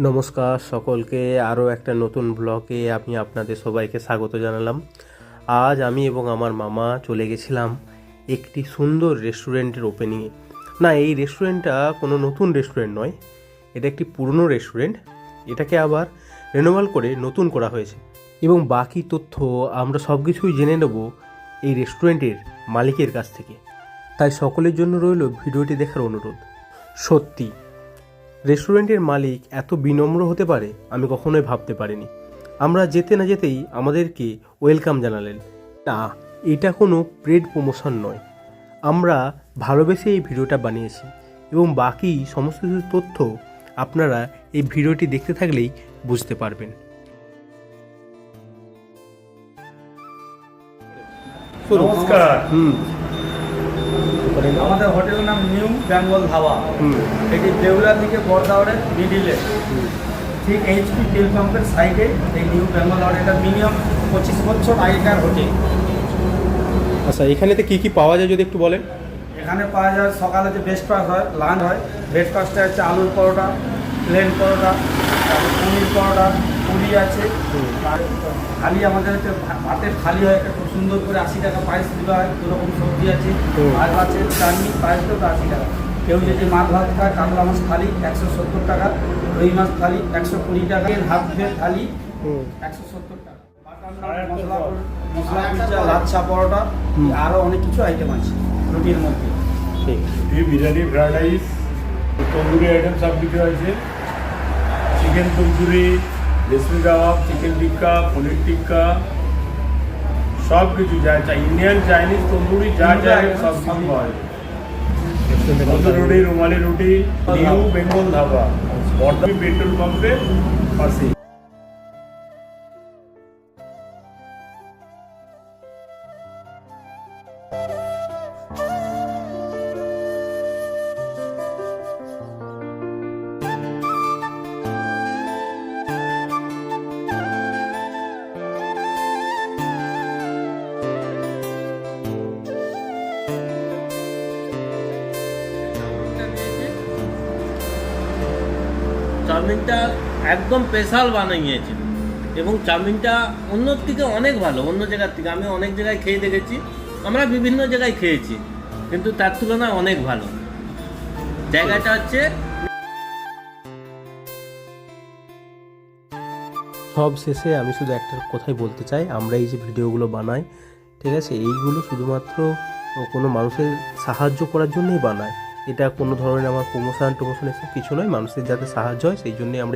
নমস্কার সকলকে, আরও একটা নতুন ব্লগে আমি আপনাদের সবাইকে স্বাগত জানালাম। আজ আমি এবং আমার মামা চলে গেছিলাম একটি সুন্দর রেস্টুরেন্টের ওপেনিংয়ে। না, এই রেস্টুরেন্টটা কোনো নতুন রেস্টুরেন্ট নয়, এটা একটি পুরনো রেস্টুরেন্ট। এটাকে আবার রেনোভেল করে নতুন করা হয়েছে এবং বাকি তথ্য আমরা সব কিছুই জেনে নেব এই রেস্টুরেন্টের মালিকের কাছ থেকে। তাই সকলের জন্য রইল ভিডিওটি দেখার অনুরোধ। সত্যি রেস্টুরেন্টের মালিক এত বিনম্র হতে পারে আমি কখনোই ভাবতে পারিনি। আমরা যেতে না যেতেই আমাদেরকে ওয়েলকাম জানালেন। না, এটা কোনো পেড প্রমোশন নয়, আমরা ভালোবেসে এই ভিডিওটা বানিয়েছি এবং বাকি সমস্ত কিছু তথ্য আপনারা এই ভিডিওটি দেখতে থাকলেই বুঝতে পারবেন। নমস্কার। আমাদের হোটেলের নাম নিউ বেঙ্গল ধাবা। এটি দেউলা থেকে বড়দাওয়ারের মিডিলে, ঠিক এইচপি তেল পাম্পের সাইডে এই নিউ বেঙ্গল ধাবা। এটা মিনিমাম 25 বছর আগেকার হোটেল। আচ্ছা, এখানেতে কী কী পাওয়া যায় যদি একটু বলেন। এখানে পাওয়া যায় সকালে যে ব্রেকফাস্ট হয়, লাঞ্চ হয়। ব্রেকফাস্টে হচ্ছে আলুর পরোটা, প্লেন পরোটা, তারপর পনির পরোটা, পুরি আছে। আর থালি আমাদের হচ্ছে ভাতের থালি হয়, একটা খুব সুন্দর করে 80 টাকা পায়েস দেওয়া হয়। দু রকম সবজি আছে, মাছ আছে, চাটনি, পায়েসটাও তো 80 টাকা। কেউ যদি মাছ ভাত খায়, কাতলা মাছ থালি 170 টাকা, রুই মাছ থালি 120 টাকা, হাফ প্লেট থালি 170 টাকা। মশলা কুলচা, লাচ্ছা পরোটা, আরও অনেক কিছু আইটেম আছে রুটির মধ্যে। Biryani, fried rice, tandoori item সব কিছু আছে। চিকেন তন্দুরি, রেশমি কাবাব, চিকেন টিক্কা, পনির টিক্কা, সব কিছু যা চাই, ইন্ডিয়ান, চাইনিজ, তন্দুরি যা চাই সব কিছু পাওয়া যায়। তন্দুরি রুটি, রুমালি রুটি, নিউ বেঙ্গল ধাবা, বর্ধমান পেট্রোল পাম্পের পাশে। চাউমিনটা একদম স্পেশাল বানিয়েছে এবং চাউমিনটা অন্য থেকে অনেক ভালো। অন্য জায়গার থেকে আমি অনেক জায়গায় খেয়ে দেখেছি, আমরা বিভিন্ন জায়গায় খেয়েছি, কিন্তু তার তুলনায় অনেক ভালো। জায়গাটা হচ্ছে সব শেষে আমি শুধু একটা কথাই বলতে চাই, আমরা এই যে ভিডিওগুলো বানাই, ঠিক আছে, এইগুলো শুধুমাত্র কোনো মানুষের সাহায্য করার জন্যই বানাই। এটা কোনো ধরনের আমার প্রমোশন এসব কিছু নয়, মানুষের যাতে সাহায্য হয় সেই জন্যই আমরা